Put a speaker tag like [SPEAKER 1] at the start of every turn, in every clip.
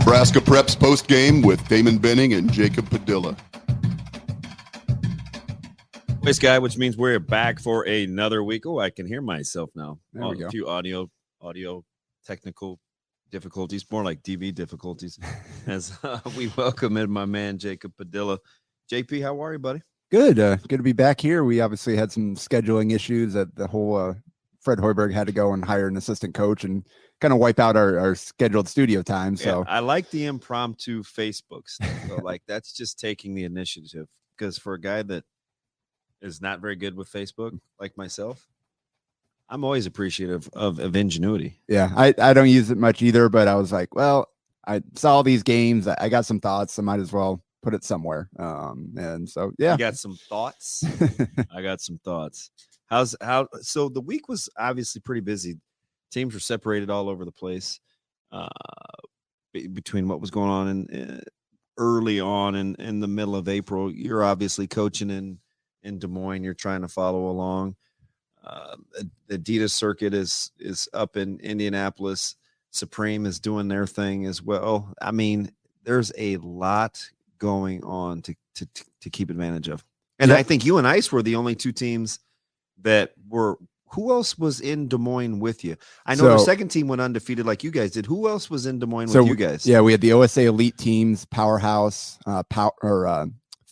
[SPEAKER 1] Nebraska Preps post-game with Damon Benning and Jacob Padilla.
[SPEAKER 2] Voice guy, which means we're back for another week. Oh, I can hear myself now.
[SPEAKER 3] There we go.
[SPEAKER 2] A few audio technical difficulties, more like DV difficulties, as we welcome in my man Jacob Padilla. JP, how are you, buddy?
[SPEAKER 3] Good. Good to be back here. We obviously had some scheduling issues that the whole Fred Hoiberg had to go and hire an assistant coach and kind of wipe out our scheduled studio time. So
[SPEAKER 2] yeah, I like the impromptu Facebook stuff. So, like, that's just taking the initiative, because for a guy that is not very good with Facebook, like myself, I'm always appreciative of ingenuity.
[SPEAKER 3] Yeah, I don't use it much either, but I was like, well, I saw all these games. I got some thoughts. I might as well put it somewhere. And so, yeah.
[SPEAKER 2] You got some thoughts? I got some thoughts. So the week was obviously pretty busy. Teams were separated all over the place between what was going on in early on in the middle of April. You're obviously coaching in Des Moines. You're trying to follow along. The Adidas circuit is up in Indianapolis. Supreme is doing their thing as well. I mean, there's a lot going on to keep advantage of. And I think you and Ice were the only two teams that were. Who else was in Des Moines with you? I know the second team went undefeated like you guys did. Who else was in Des Moines with you guys?
[SPEAKER 3] Yeah, we had the OSA elite teams, Powerhouse,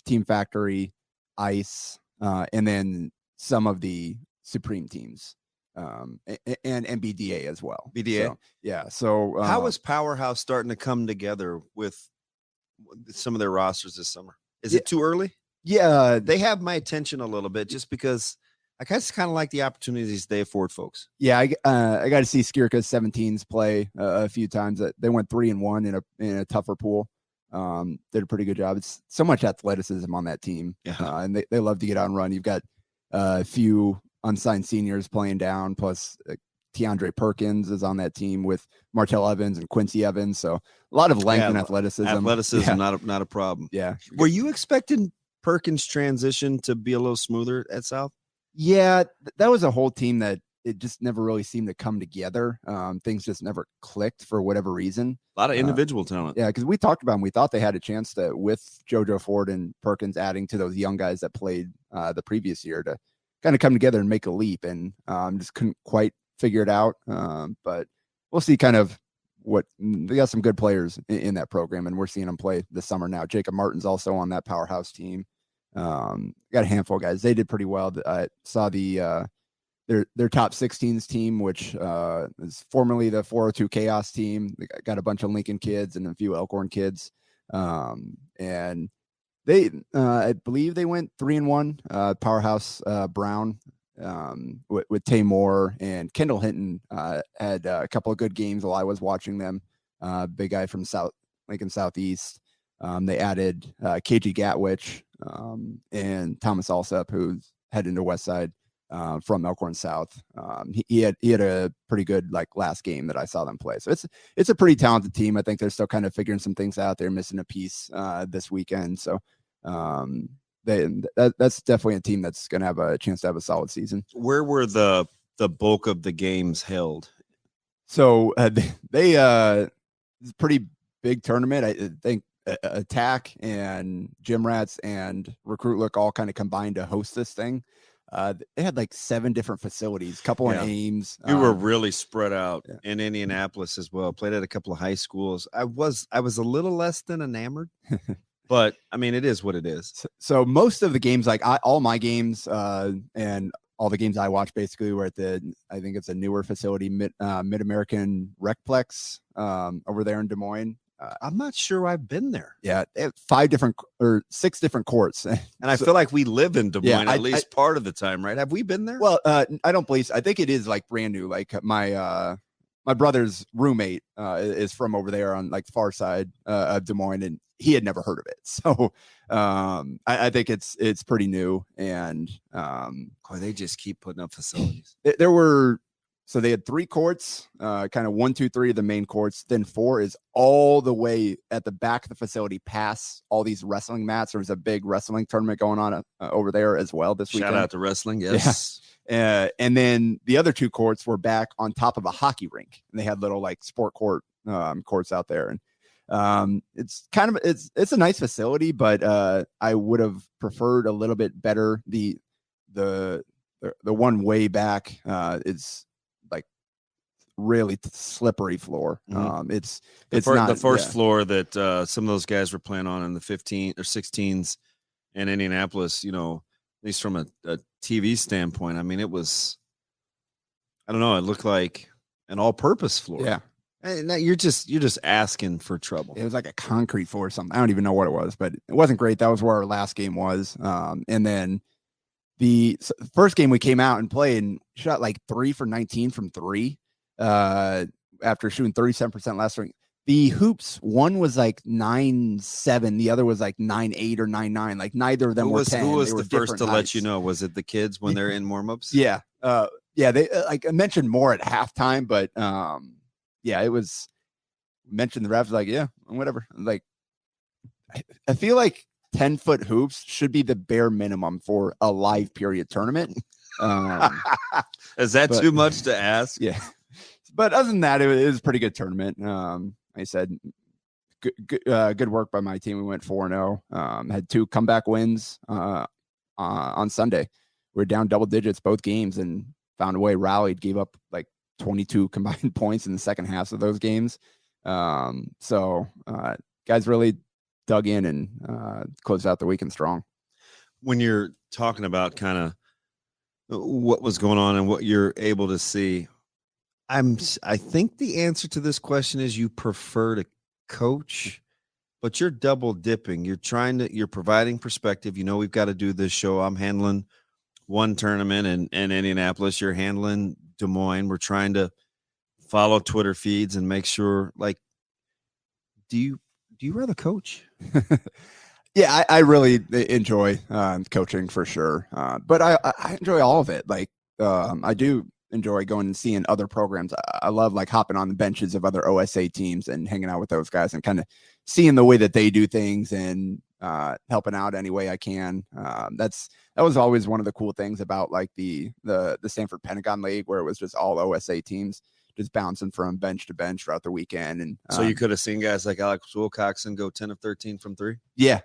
[SPEAKER 3] Team Factory, Ice, and then some of the Supreme teams, and BDA as well.
[SPEAKER 2] BDA?
[SPEAKER 3] So, yeah. So
[SPEAKER 2] how is Powerhouse starting to come together with some of their rosters this summer? Is it too early?
[SPEAKER 3] Yeah.
[SPEAKER 2] They have my attention a little bit just because I guess kind of like the opportunities they afford folks.
[SPEAKER 3] Yeah, I got to see Skirka's 17s play a few times. They went 3-1 in a tougher pool. Did a pretty good job. It's so much athleticism on that team, and they love to get out and run. You've got a few unsigned seniors playing down, plus Tiandre Perkins is on that team with Martell Evans and Quincy Evans. So a lot of length and athleticism.
[SPEAKER 2] Athleticism, not a problem.
[SPEAKER 3] Yeah.
[SPEAKER 2] Were you expecting Perkins' transition to be a little smoother at South?
[SPEAKER 3] Yeah, that was a whole team that it just never really seemed to come together. Things just never clicked for whatever reason.
[SPEAKER 2] A lot of individual talent.
[SPEAKER 3] Yeah, because we talked about them. We thought they had a chance to, with JoJo Ford and Perkins adding to those young guys that played the previous year, to kind of come together and make a leap. And just couldn't quite figure it out. But we'll see kind of they got some good players in that program, and we're seeing them play this summer now. Jacob Martin's also on that Powerhouse team. Got a handful of guys. They did pretty well. I saw their top 16s team, which is formerly the 402 Chaos team. They got a bunch of Lincoln kids and a few Elkhorn kids. And they, I believe they went 3-1. Powerhouse Brown with Tay Moore and Kendall Hinton had a couple of good games while I was watching them. Big guy from Lincoln Southeast. They added KG Gatwich and Thomas Alsep, who's heading to West Side from Elkhorn South. He had a pretty good last game that I saw them play. So it's a pretty talented team. I think they're still kind of figuring some things out. They're missing a piece this weekend. So that's definitely a team that's going to have a chance to have a solid season.
[SPEAKER 2] Where were the bulk of the games held?
[SPEAKER 3] So they it's a pretty big tournament. I think Attack and Gym Rats and Recruit Look all kind of combined to host this thing. They had 7 different facilities, couple in Ames.
[SPEAKER 2] We were really spread out in Indianapolis as well. Played at a couple of high schools. I was a little less than enamored, but I mean, it is what it is.
[SPEAKER 3] So most of the games, all my games and all the games I watched basically were at I think it's a newer facility, Mid-American Recplex over there in Des Moines.
[SPEAKER 2] I'm not sure I've been there.
[SPEAKER 3] Yeah, they have 6 different courts,
[SPEAKER 2] and I feel like we live in Des Moines at least part of the time, right? Have we been there?
[SPEAKER 3] Well, I don't believe so. I think it is brand new. My brother's roommate is from over there on the far side of Des Moines, and he had never heard of it. So I think it's pretty new, and
[SPEAKER 2] they just keep putting up facilities.
[SPEAKER 3] There were. So they had 3 courts, kind of 1, 2, 3 of the main courts. Then 4 is all the way at the back of the facility, past all these wrestling mats. There was a big wrestling tournament going on over there as well this weekend.
[SPEAKER 2] Shout out to wrestling, yes.
[SPEAKER 3] Yeah. And then the other 2 courts were back on top of a hockey rink, and they had little sport court courts out there. And It's kind of it's a nice facility, but I would have preferred a little bit better. The one way back is like really slippery floor. It's not
[SPEAKER 2] the first floor that some of those guys were playing on in the 15 or 16s in Indianapolis, you know, at least from a TV standpoint. I mean, it was, I don't know, it looked like an all-purpose floor.
[SPEAKER 3] Yeah.
[SPEAKER 2] And you're just asking for trouble.
[SPEAKER 3] It was like a concrete floor or something. I don't even know what it was, but it wasn't great. That was where our last game was. And then the first game we came out and played and shot like 3 for 19 from 3 after shooting 37% last week. The hoops, one was like 9.7, the other was like 9.8 or 9.9. Like neither of them were 10.
[SPEAKER 2] Who was the first to
[SPEAKER 3] heights.
[SPEAKER 2] let you know? Was it the kids when they're in warm-ups?
[SPEAKER 3] Yeah. Yeah, they like I mentioned more at halftime, but yeah, it was mentioned the refs like, yeah, whatever. Like I feel like 10-foot hoops should be the bare minimum for a live period tournament.
[SPEAKER 2] Is that too much to ask?
[SPEAKER 3] Yeah. But other than that, it was a pretty good tournament. I said good work by my team. We went 4-0. Had 2 comeback wins on Sunday. We were down double digits both games and found a way, rallied, gave up like 22 combined points in the second half of those games. So guys really dug in and closed out the weekend strong.
[SPEAKER 2] When you're talking about kind of what was going on and what you're able to see, I think the answer to this question is you prefer to coach, but you're double dipping. You're providing perspective. You know, we've got to do this show. I'm handling one tournament in Indianapolis. You're handling Des Moines. We're trying to follow Twitter feeds and make sure, like, do you rather coach?
[SPEAKER 3] Yeah, I really enjoy coaching for sure. But I enjoy all of it. Like I do enjoy going and seeing other programs. I love like hopping on the benches of other OSA teams and hanging out with those guys and kind of seeing the way that they do things and helping out any way I can. That was always one of the cool things about like the Stanford Pentagon League, where it was just all OSA teams just bouncing from bench to bench throughout the weekend. And
[SPEAKER 2] so you could have seen guys like Alex Wilcoxon go 10 of 13 from 3.
[SPEAKER 3] Yeah.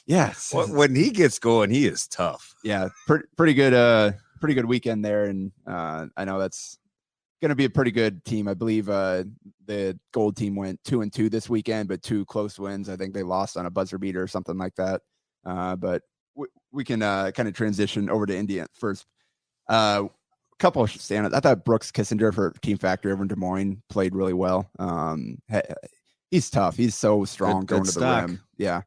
[SPEAKER 3] Yes.
[SPEAKER 2] When he gets going, he is tough.
[SPEAKER 3] Yeah. Pretty good weekend there. And I know that's going to be a pretty good team. I believe the gold team went 2-2 this weekend, but 2 close wins. I think they lost on a buzzer beater or something like that. But we can kind of transition over to India first. Couple of standouts. I thought Brooks Kissinger for Team Factory over in Des Moines played really well. He's tough. He's so strong going to the rim. Yeah.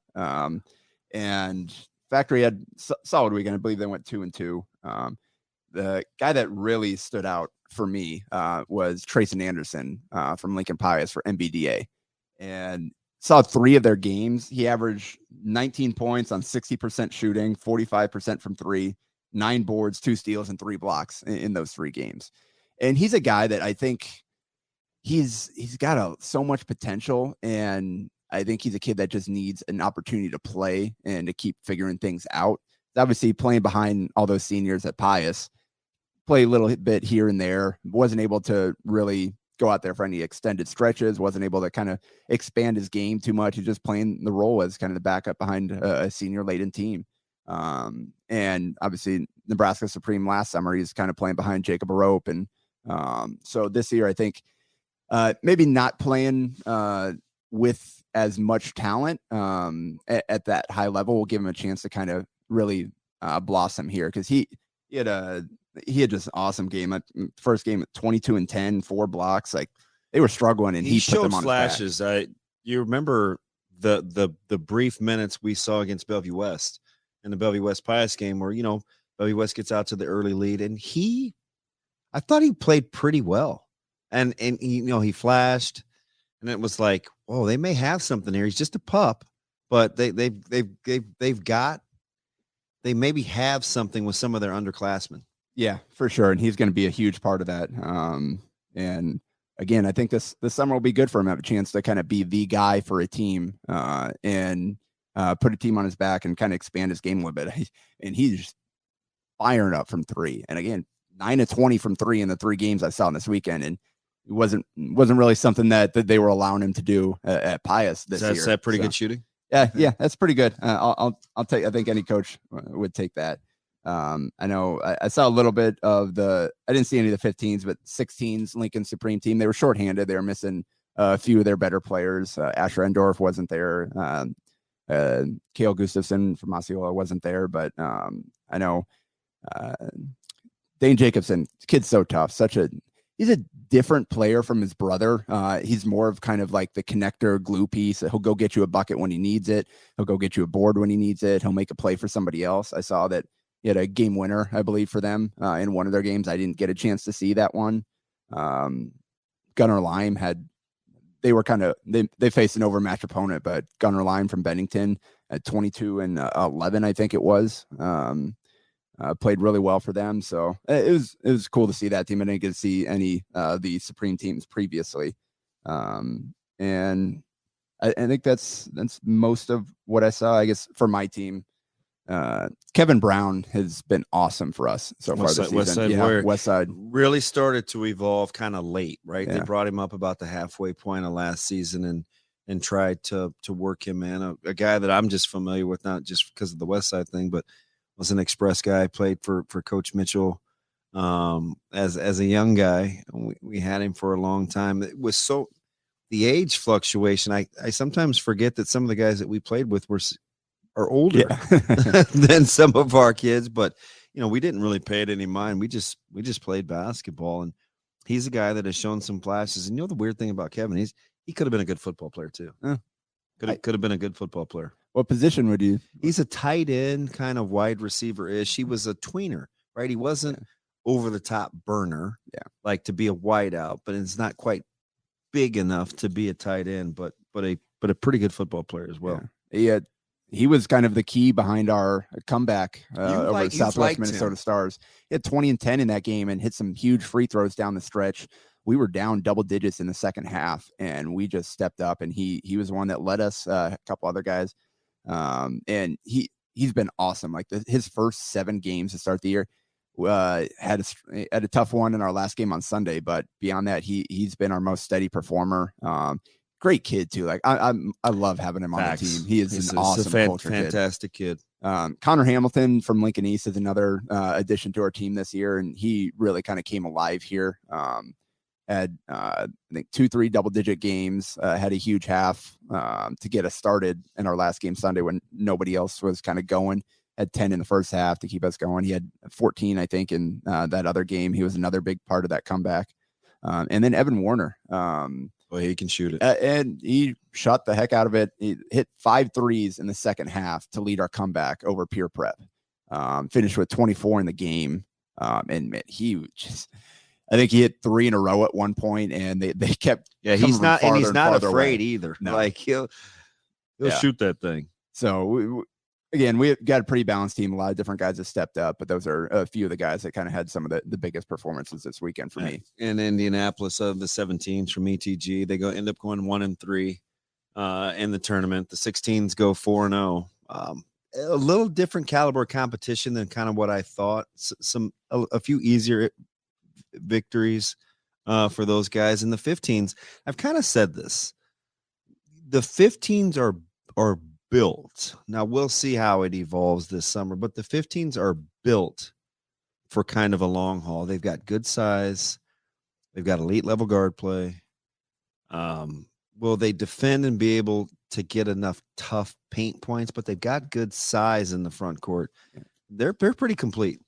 [SPEAKER 3] And Factory had solid weekend. I believe they went 2-2. The guy that really stood out for me was Trayson Anderson from Lincoln Pius for MBDA, and saw 3 of their games. He averaged 19 points on 60% shooting, 45% from 3, 9 boards, 2 steals, and 3 blocks in those 3 games. And he's a guy that I think he's got so much potential, and I think he's a kid that just needs an opportunity to play and to keep figuring things out. Obviously, playing behind all those seniors at Pius, play a little bit here and there, wasn't able to really go out there for any extended stretches, wasn't able to kind of expand his game too much. He's just playing the role as kind of the backup behind a senior laden team. And obviously Nebraska Supreme last summer, he's kind of playing behind Jacob Arope. And so this year, I think maybe not playing with as much talent at that high level will give him a chance to kind of really blossom here, because he had just an awesome game. First game at 22 and 10, 4 blocks. Like they were struggling, and he put
[SPEAKER 2] showed
[SPEAKER 3] them on
[SPEAKER 2] flashes. You remember the brief minutes we saw against Bellevue West in the Bellevue West Pius game, where Bellevue West gets out to the early lead, and I thought he played pretty well, and he flashed, and it was like, whoa, they may have something here. He's just a pup, but they maybe have something with some of their underclassmen.
[SPEAKER 3] Yeah, for sure. And he's going to be a huge part of that. And again, I think this summer will be good for him to have a chance to kind of be the guy for a team and put a team on his back and kind of expand his game a little bit. And he's firing up from 3. And again, 9 of 20 from 3 in the 3 games I saw this weekend. And wasn't really something that they were allowing him to do at Pius this year.
[SPEAKER 2] Is that pretty good shooting?
[SPEAKER 3] Yeah, that's pretty good. I'll take. I think any coach would take that. I know I saw a little bit of I didn't see any of the 15s, but 16s Lincoln Supreme team. They were shorthanded. They were missing a few of their better players. Asher Endorf wasn't there. Kale Gustafson from Osceola wasn't there, but I know Dane Jacobson, kid's so tough. He's a different player from his brother. He's more of kind of like the connector glue piece. He'll go get you a bucket when he needs it. He'll go get you a board when he needs it. He'll make a play for somebody else. I saw that he had a game winner, I believe, for them in one of their games. I didn't get a chance to see that one. Gunnar Lime they faced an overmatched opponent, but Gunnar Lime from Bennington at 22 and 11, I think it was. Played really well for them, so it was cool to see that team. I didn't get to see any the Supreme teams previously, and I think that's most of what I saw. I guess for my team, Kevin Brown has been awesome for us so far this season. West Side
[SPEAKER 2] really started to evolve kind of late, right?
[SPEAKER 3] Yeah.
[SPEAKER 2] They brought him up about the halfway point of last season and tried to work him in. A guy that I'm just familiar with, not just because of the West Side thing, but was an Express guy, played for Coach Mitchell as a young guy. We had him for a long time. It was the age fluctuation. I sometimes forget that some of the guys that we played with are older than some of our kids, but we didn't really pay it any mind. We just played basketball, and he's a guy that has shown some flashes. And the weird thing about Kevin, he could have been a good football player too. Could have been a good football player.
[SPEAKER 3] What position would you?
[SPEAKER 2] He's a tight end, kind of wide receiver-ish. He was a tweener, right? He wasn't over the top burner, like to be a wideout, but it's not quite big enough to be a tight end, but a pretty good football player as well.
[SPEAKER 3] Yeah. He was kind of the key behind our comeback over Southwest Minnesota Stars. He had 20 and 10 in that game and hit some huge free throws down the stretch. We were down double digits in the second half, and we just stepped up, and he was the one that led us, a couple other guys. And he's been awesome. Like his first 7 games to start the year, had a tough one in our last game on Sunday, but beyond that, he's been our most steady performer. Great kid too. Like I love having him on the team. He's an awesome
[SPEAKER 2] fantastic kid.
[SPEAKER 3] Connor Hamilton from Lincoln East is another addition to our team this year, and he really kind of came alive here. Had I think 2-3 double-digit games. Had a huge half to get us started in our last game Sunday when nobody else was kind of going. Had 10 in the first half to keep us going. He had 14, I think, in that other game. He was another big part of that comeback. And then Evan Warner.
[SPEAKER 2] He can shoot it.
[SPEAKER 3] And he shot the heck out of it. He hit 5 threes in the second half to lead our comeback over Peer Prep. Finished with 24 in the game. And man, I think he hit 3 in a row at one point, and they kept.
[SPEAKER 2] Yeah, he's not afraid
[SPEAKER 3] away.
[SPEAKER 2] Either.
[SPEAKER 3] No.
[SPEAKER 2] Like he'll shoot that thing.
[SPEAKER 3] So we've got a pretty balanced team. A lot of different guys have stepped up, but those are a few of the guys that kind of had some of the biggest performances this weekend for me.
[SPEAKER 2] In Indianapolis, of the 17s from ETG, they end up going 1-3 in the tournament. The 16s go 4-0. A little different caliber competition than kind of what I thought. A few easier victories for those guys. In the 15s, I've kind of said this. The 15s are built. Now we'll see how it evolves this summer, but the 15s are built for kind of a long haul. They've got good size. They've got elite level guard play. Will they defend and be able to get enough tough paint points? But they've got good size in the front court. They're pretty complete.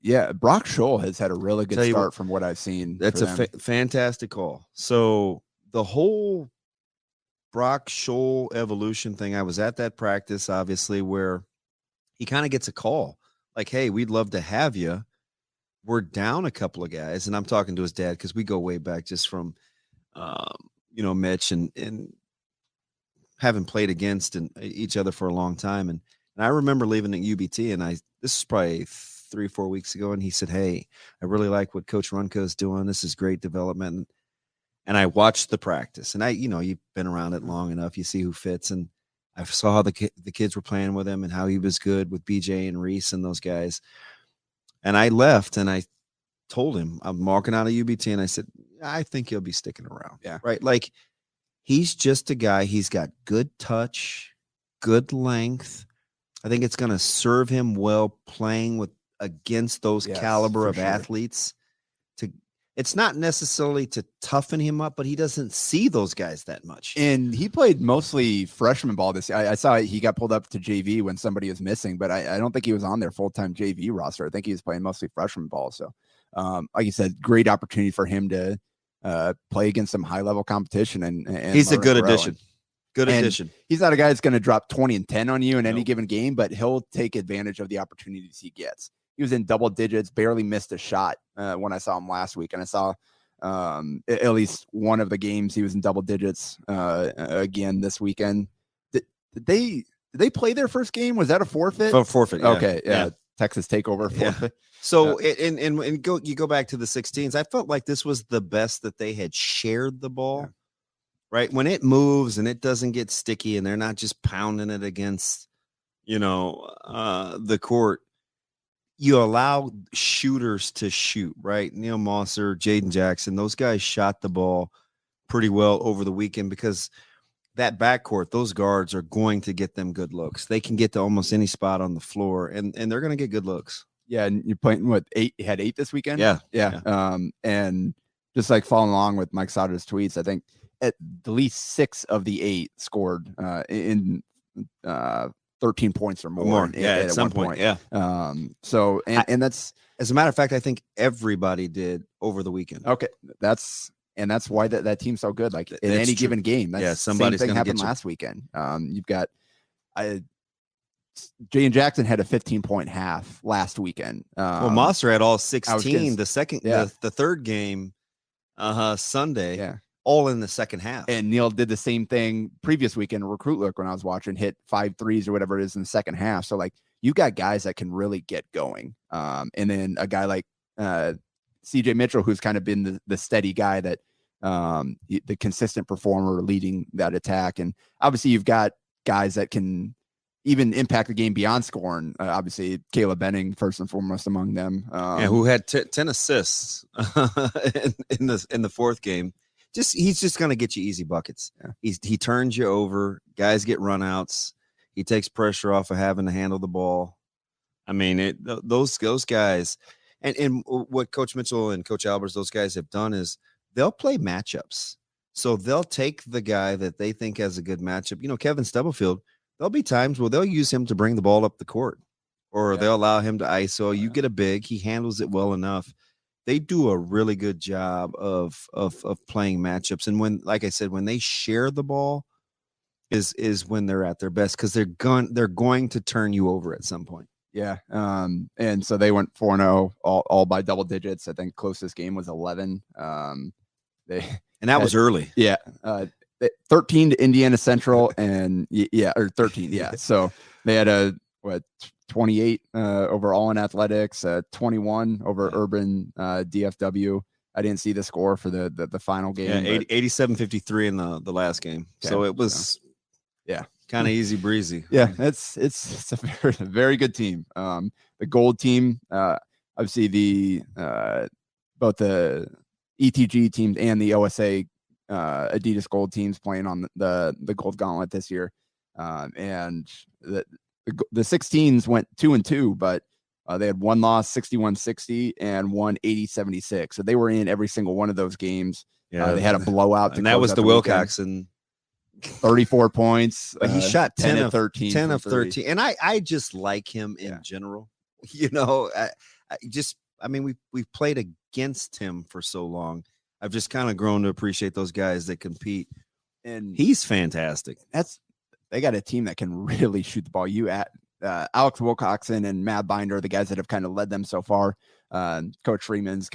[SPEAKER 3] Yeah, Brock Scholl has had a really good start from what I've seen.
[SPEAKER 2] That's a fantastic call. So the whole Brock Scholl evolution thing, I was at that practice, obviously, where he kind of gets a call like, hey, we'd love to have you. We're down a couple of guys. And I'm talking to his dad because we go way back just from, Mitch and having played against each other for a long time. And I remember leaving at UBT, and this is probably 3-4 weeks ago, and he said, hey, I really like what Coach Runco is doing. This is great development. And I watched the practice, and you've been around it long enough. You see who fits. And I saw how the kids were playing with him and how he was good with BJ and Reese and those guys. And I left, and I told him, I'm walking out of UBT, and I said, I think he'll be sticking around.
[SPEAKER 3] Yeah.
[SPEAKER 2] Right. Like, he's just a guy. He's got good touch, good length. I think it's going to serve him well playing against those caliber of athletes. It's not necessarily to toughen him up, but he doesn't see those guys that much.
[SPEAKER 3] And he played mostly freshman ball this year. I saw he got pulled up to JV when somebody was missing, but I don't think he was on their full-time JV roster. I think he was playing mostly freshman ball. So, like you said, great opportunity for him to play against some high-level competition. And
[SPEAKER 2] he's a good addition. Good addition.
[SPEAKER 3] He's not a guy that's going to drop 20 and 10 on you in any given game, but he'll take advantage of the opportunities he gets. He was in double digits, barely missed a shot when I saw him last week. And I saw at least one of the games he was in double digits again this weekend. Did they play their first game? Was that a forfeit?
[SPEAKER 2] Forfeit. Yeah.
[SPEAKER 3] Okay. Yeah. Texas takeover forfeit.
[SPEAKER 2] Yeah. So you go back to the 16s. I felt like this was the best that they had shared the ball. Yeah. Right. When it moves and it doesn't get sticky and they're not just pounding it against, the court. You allow shooters to shoot, right? Neil Mosser, Jaden Jackson, those guys shot the ball pretty well over the weekend because that backcourt, those guards are going to get them good looks. They can get to almost any spot on the floor, and they're going to get good looks.
[SPEAKER 3] Yeah, and you're playing, what, 8? You had 8 this weekend?
[SPEAKER 2] Yeah.
[SPEAKER 3] And just like following along with Mike Sauter's tweets, I think at least 6 of the 8 scored in 13 points or more.
[SPEAKER 2] At some point. Yeah.
[SPEAKER 3] So, and that's,
[SPEAKER 2] as a matter of fact, I think everybody did over the weekend.
[SPEAKER 3] Okay. That's why that team's so good. Like in any given game, that's
[SPEAKER 2] somebody's
[SPEAKER 3] same thing happened last weekend. You've got, Jay Jackson had a 15-point half last weekend.
[SPEAKER 2] Well, Mosser had all 16. The third game, Sunday.
[SPEAKER 3] Yeah.
[SPEAKER 2] All in the second half.
[SPEAKER 3] And Neil did the same thing previous weekend, Recruit Look, when I was watching, hit 5 threes or whatever it is in the second half. So like you got guys that can really get going. And then a guy like CJ Mitchell, who's kind of been the steady guy that the consistent performer leading that attack. And obviously you've got guys that can even impact the game beyond scoring. Obviously Caleb Benning, first and foremost among them.
[SPEAKER 2] Who had 10 assists in the fourth game. He's just going to get you easy buckets. Yeah. He turns you over. Guys get runouts. He takes pressure off of having to handle the ball. I mean, those guys, and what Coach Mitchell and Coach Albers, those guys have done is they'll play matchups. So they'll take the guy that they think has a good matchup. Kevin Stubblefield, there'll be times where they'll use him to bring the ball up the court, or they'll allow him to ISO. You get a big, he handles it well enough. They do a really good job of playing matchups. And when, like I said, when they share the ball is when they're at their best, because they're going to turn you over at some point.
[SPEAKER 3] Yeah. And so they went 4-0 all by double digits. I think closest game was 11.
[SPEAKER 2] And that was early.
[SPEAKER 3] Yeah. 13 to Indiana Central and 13. Yeah. So they had 28 overall in athletics, 21 over urban DFW. I didn't see the score for the final game.
[SPEAKER 2] Yeah, 87-53 in the last game. Okay. So it was kind of easy breezy.
[SPEAKER 3] Yeah, it's a very, very good team. The gold team, obviously both the ETG teams and the OSA Adidas gold teams playing on the gold gauntlet this year. And the 16s went 2-2, but they had one loss, 61-60, and one 80-76. So they were in every single one of those games. Yeah, they had a blowout.
[SPEAKER 2] And that was the Wilcoxon.
[SPEAKER 3] 34 points.
[SPEAKER 2] But he shot 10 of
[SPEAKER 3] 13.
[SPEAKER 2] 10 of 13. And I just like him in general. We've played against him for so long. I've just kind of grown to appreciate those guys that compete. And he's fantastic.
[SPEAKER 3] They got a team that can really shoot the ball. Alex Wilcoxon and Matt Binder are the guys that have kind of led them so far. Coach Freeman's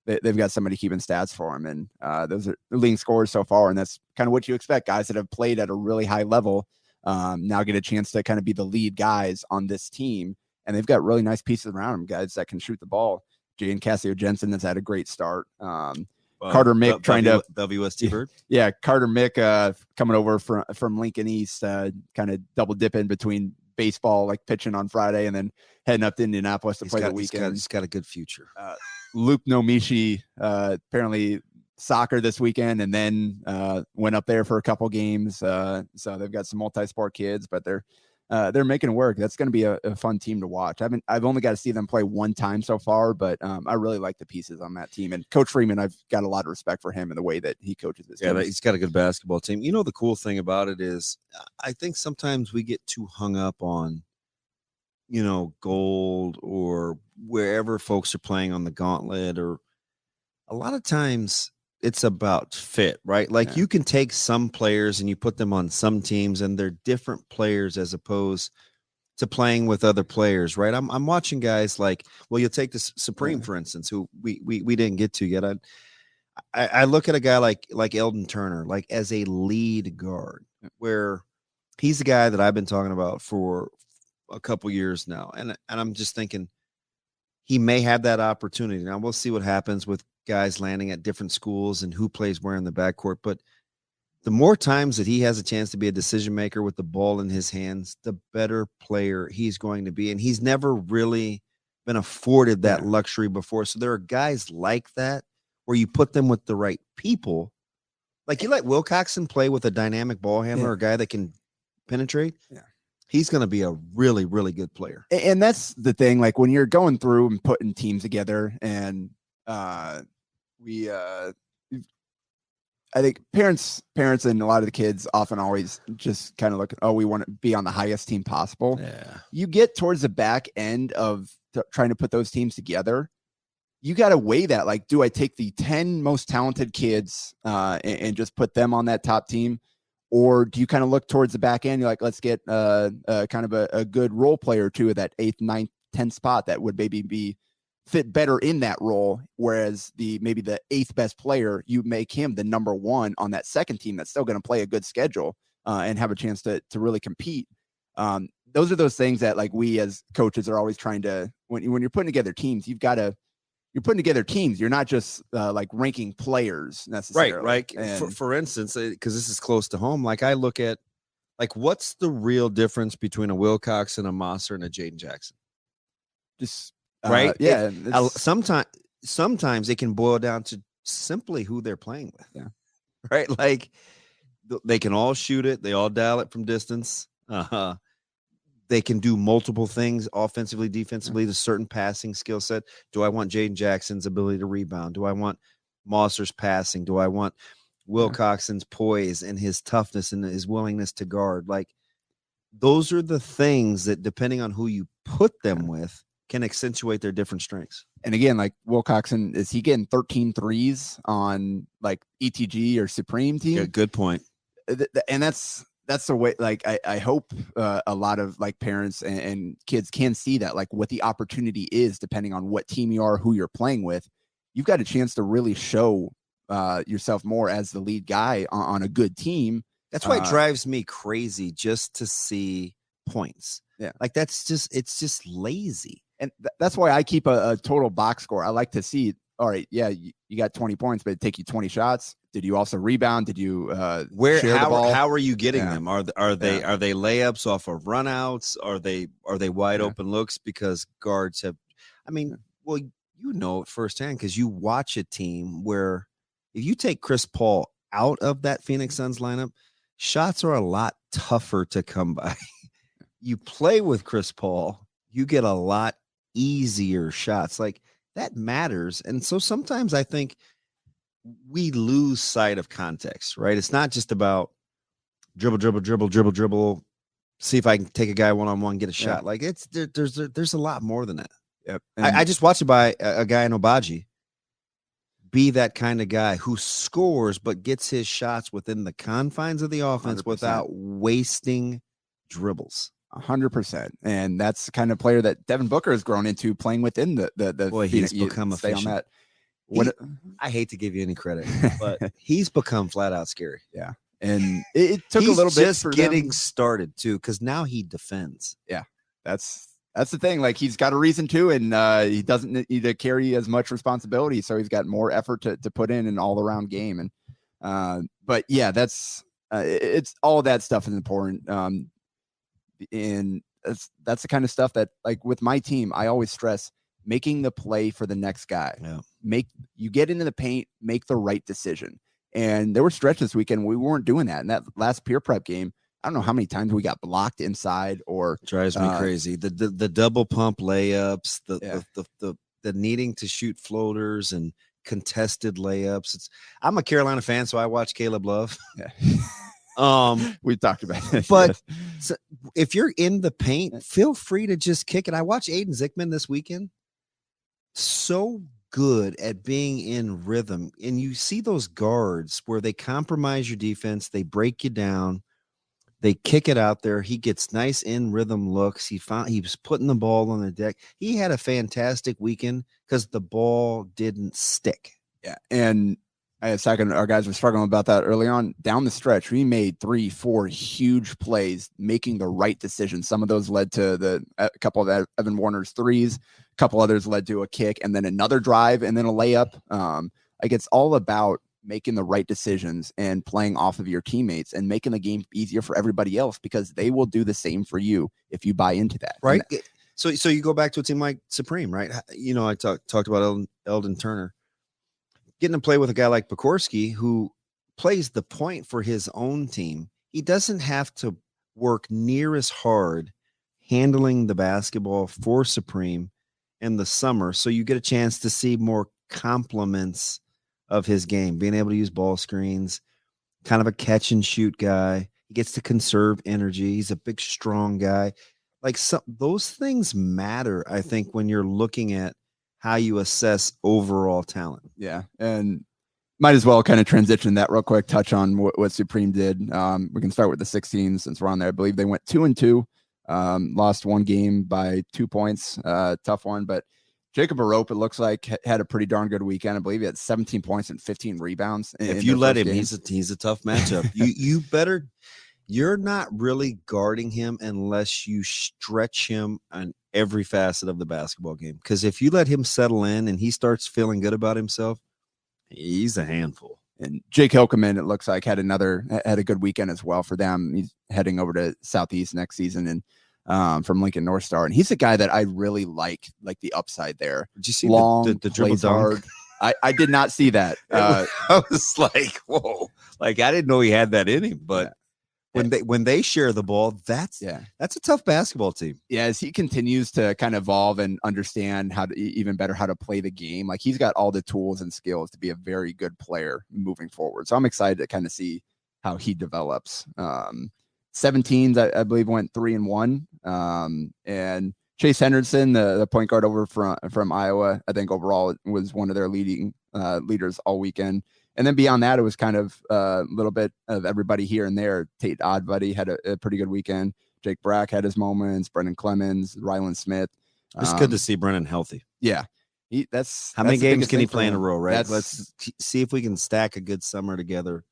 [SPEAKER 3] they've got somebody keeping stats for him, and those are leading scorers so far. And that's kind of what you expect. Guys that have played at a really high level now get a chance to kind of be the lead guys on this team. And they've got really nice pieces around them, guys that can shoot the ball. Jane Cassio Jensen has had a great start. Carter Mick trying to
[SPEAKER 2] WST Bird.
[SPEAKER 3] Yeah. Carter Mick coming over from Lincoln East, kind of double dipping between baseball, like pitching on Friday and then heading up to Indianapolis to play the weekend.
[SPEAKER 2] He's got a good future.
[SPEAKER 3] Luke Nomishi, apparently soccer this weekend and then went up there for a couple games. So they've got some multi-sport kids, but they're making it work. That's going to be a fun team to watch. I've only got to see them play one time so far, but I really like the pieces on that team. And Coach Freeman, I've got a lot of respect for him and the way that he coaches his team.
[SPEAKER 2] He's got a good basketball team. You know, the cool thing about it is I think sometimes we get too hung up on, you know, gold or wherever folks are playing on the gauntlet, or a lot of times it's about fit, right? Like you can take some players and you put them on some teams and they're different players as opposed to playing with other players, right? I'm watching guys like, well, you'll take this Supreme, for instance, who we didn't get to yet. I look at a guy like Eldon Turner, like as a lead guard, where he's the guy that I've been talking about for a couple years now. And I'm just thinking he may have that opportunity. Now we'll see what happens with guys landing at different schools and who plays where in the backcourt. But the more times that he has a chance to be a decision maker with the ball in his hands, the better player he's going to be. And he's never really been afforded that luxury before. So there are guys like that where you put them with the right people. Like you let Wilcoxon play with a dynamic ball handler, a guy that can penetrate. Yeah. He's going to be a really, really good player.
[SPEAKER 3] And that's the thing. Like when you're going through and putting teams together, and I think parents and a lot of the kids often always just kind of look, we want to be on the highest team possible. Yeah. You get towards the back end of trying to put those teams together. You got to weigh that. Like, do I take the 10 most talented kids and just put them on that top team? Or do you kind of look towards the back end? You're like, let's get kind of a good role player or two of that 8th, 9th, 10th spot that would maybe be fit better in that role. Whereas maybe the 8th best player, you make him the number 1 on that second team that's still going to play a good schedule and have a chance to really compete. Those are those things that like we as coaches are always trying to, when you're putting together teams, you're putting together teams. You're not just like ranking players necessarily.
[SPEAKER 2] Right. For instance, because this is close to home, like I look at, like, what's the real difference between a Wilcoxon, a Mosser, and a Jaden Jackson?
[SPEAKER 3] Just
[SPEAKER 2] right. Sometimes it can boil down to simply who they're playing with.
[SPEAKER 3] Yeah.
[SPEAKER 2] Right. Like they can all shoot it. They all dial it from distance. They can do multiple things offensively, defensively, the certain passing skill set. Do I want Jaden Jackson's ability to rebound? Do I want Mosser's passing? Do I want Wilcoxon's poise and his toughness and his willingness to guard? Like, those are the things that, depending on who you put them with, can accentuate their different strengths.
[SPEAKER 3] And again, like Wilcoxon, is he getting 13 threes on like ETG or Supreme team?
[SPEAKER 2] Yeah, good point.
[SPEAKER 3] And that's the way, like, I hope a lot of like parents and kids can see that, like, what the opportunity is depending on what team you are, who you're playing with. You've got a chance to really show yourself more as the lead guy on a good team.
[SPEAKER 2] That's why it drives me crazy just to see points.
[SPEAKER 3] Yeah.
[SPEAKER 2] Like it's just lazy.
[SPEAKER 3] And that's why I keep a total box score. I like to see, all right, yeah, you got 20 points, but it take you 20 shots. Did you also rebound? Did you share the ball?
[SPEAKER 2] How are you getting them? Are they layups off of runouts? Are they wide open looks because guards have? I mean, well, you know it firsthand because you watch a team where if you take Chris Paul out of that Phoenix Suns lineup, shots are a lot tougher to come by. You play with Chris Paul, you get a lot easier shots. Like, that matters. And so sometimes I think we lose sight of context, right? It's not just about dribble, see if I can take a guy one-on-one, get a shot. Like, there's a lot more than that.
[SPEAKER 3] Yep.
[SPEAKER 2] I just watched it by a guy in Obagi be that kind of guy who scores but gets his shots within the confines of the offense 100%. Without wasting dribbles.
[SPEAKER 3] 100%. And that's the kind of player that Devin Booker has grown into, playing within the
[SPEAKER 2] boy, he's become efficient. On that. I hate to give you any credit, but he's become flat out scary.
[SPEAKER 3] Yeah. And it took a little bit for
[SPEAKER 2] getting started too, because now he defends.
[SPEAKER 3] Yeah. That's the thing. Like, he's got a reason to, and he doesn't need to carry as much responsibility. So he's got more effort to put in an all around game. And but yeah, that's it's all of that stuff is important. And that's the kind of stuff that, like, with my team, I always stress making the play for the next guy.
[SPEAKER 2] Yeah.
[SPEAKER 3] You get into the paint, make the right decision. And there were stretches this weekend we weren't doing that. In that last peer prep game, I don't know how many times we got blocked inside or
[SPEAKER 2] drives me crazy. The double pump layups, the needing to shoot floaters and contested layups. I'm a Carolina fan, so I watch Caleb Love.
[SPEAKER 3] Yeah. We talked about this.
[SPEAKER 2] But so if you're in the paint, feel free to just kick it. I watched Aiden Zickman this weekend. So good at being in rhythm. And you see those guards where they compromise your defense, they break you down, they kick it out there. He gets nice in rhythm looks. He was putting the ball on the deck. He had a fantastic weekend because the ball didn't stick.
[SPEAKER 3] Yeah. And our guys were struggling about that early on. Down the stretch, we made 3-4 huge plays, making the right decisions. Some of those led to a couple of Evan Warner's threes. A couple others led to a kick and then another drive and then a layup. It's all about making the right decisions and playing off of your teammates and making the game easier for everybody else because they will do the same for you if you buy into that.
[SPEAKER 2] Right. So you go back to a team like Supreme, right? I talked about Eldon Turner. Getting to play with a guy like Pekorski who plays the point for his own team. He doesn't have to work near as hard handling the basketball for Supreme in the summer. So you get a chance to see more compliments of his game, being able to use ball screens, kind of a catch and shoot guy. He gets to conserve energy. He's a big, strong guy. Those things matter, I think, when you're looking at how you assess overall talent.
[SPEAKER 3] Yeah. And might as well kind of transition that real quick, touch on what Supreme did. We can start with the 16 since we're on there. I believe they went 2-2, lost one game by 2 points. Tough one, but Jacob Arope, it looks like, had a pretty darn good weekend. I believe he had 17 points and 15 rebounds.
[SPEAKER 2] If you let him, he's a tough matchup. You're not really guarding him unless you stretch him on every facet of the basketball game. Because if you let him settle in and he starts feeling good about himself, he's a handful.
[SPEAKER 3] And Jake Hilkeman, it looks like, had a good weekend as well for them. He's heading over to Southeast next season and from Lincoln North Star. And he's a guy that I really like the upside there.
[SPEAKER 2] Did you see
[SPEAKER 3] long,
[SPEAKER 2] the dribble dunk?
[SPEAKER 3] I did not see that.
[SPEAKER 2] I was like, whoa! I didn't know he had that in him. But when they share the ball, that's a tough basketball team.
[SPEAKER 3] Yeah, as he continues to kind of evolve and understand how to play the game, he's got all the tools and skills to be a very good player moving forward. So I'm excited to kind of see how he develops. 17s, I believe, went 3-1. And Chase Henderson, the point guard over from Iowa, I think overall was one of their leaders all weekend. And then beyond that, it was kind of a little bit of everybody here and there. Tate Oddbuddy had a pretty good weekend. Jake Brack had his moments. Brendan Clemens, Ryland Smith.
[SPEAKER 2] It's good to see Brendan healthy.
[SPEAKER 3] Yeah.
[SPEAKER 2] How many games can he play in a row, right? Let's see if we can stack a good summer together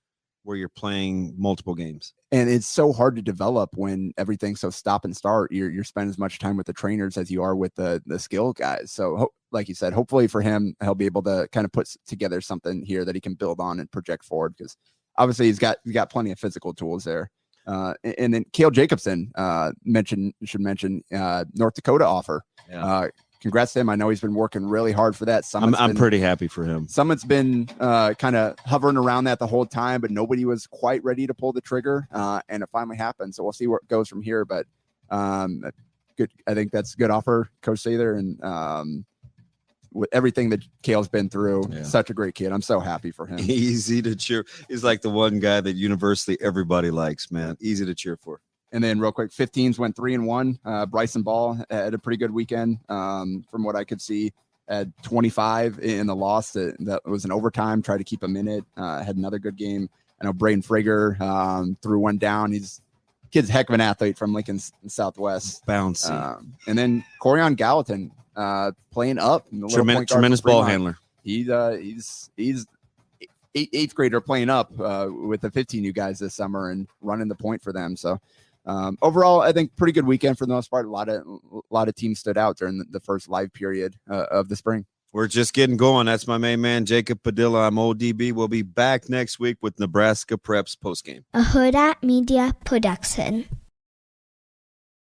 [SPEAKER 2] where you're playing multiple games.
[SPEAKER 3] And it's so hard to develop when everything's so stop and start. You're spending as much time with the trainers as you are with the skill guys. So like you said, hopefully for him, he'll be able to kind of put together something here that he can build on and project forward, because obviously he's got plenty of physical tools there. And then Cale Jacobson should mention North Dakota offer.
[SPEAKER 2] Yeah.
[SPEAKER 3] Congrats to him. I know he's been working really hard for that.
[SPEAKER 2] I'm pretty happy for him.
[SPEAKER 3] Summit's been kind of hovering around that the whole time, but nobody was quite ready to pull the trigger, and it finally happened. So we'll see where it goes from here. But good. I think that's a good offer, Coach Sather, and with everything that Cale's been through, such a great kid. I'm so happy for him.
[SPEAKER 2] Easy to cheer. He's like the one guy that universally everybody likes, man. Easy to cheer for.
[SPEAKER 3] And then real quick, 15s went 3-1. Bryson Ball had a pretty good weekend. From what I could see, had 25 in the loss. That was an overtime. Tried to keep him in it. Had another good game. I know Braden Frager threw one down. Kid's a heck of an athlete from Lincoln Southwest.
[SPEAKER 2] Bouncy.
[SPEAKER 3] And then Corian Gallatin playing up.
[SPEAKER 2] Tremendous ball handler.
[SPEAKER 3] He's eighth grader playing up with the 15U guys this summer and running the point for them. So overall, I think pretty good weekend for the most part. A lot of teams stood out during the first live period of the spring.
[SPEAKER 2] We're just getting going. That's my main man, Jacob Padilla. I'm ODB. We'll be back next week with Nebraska Preps postgame.
[SPEAKER 4] A Hurrdat Media Production.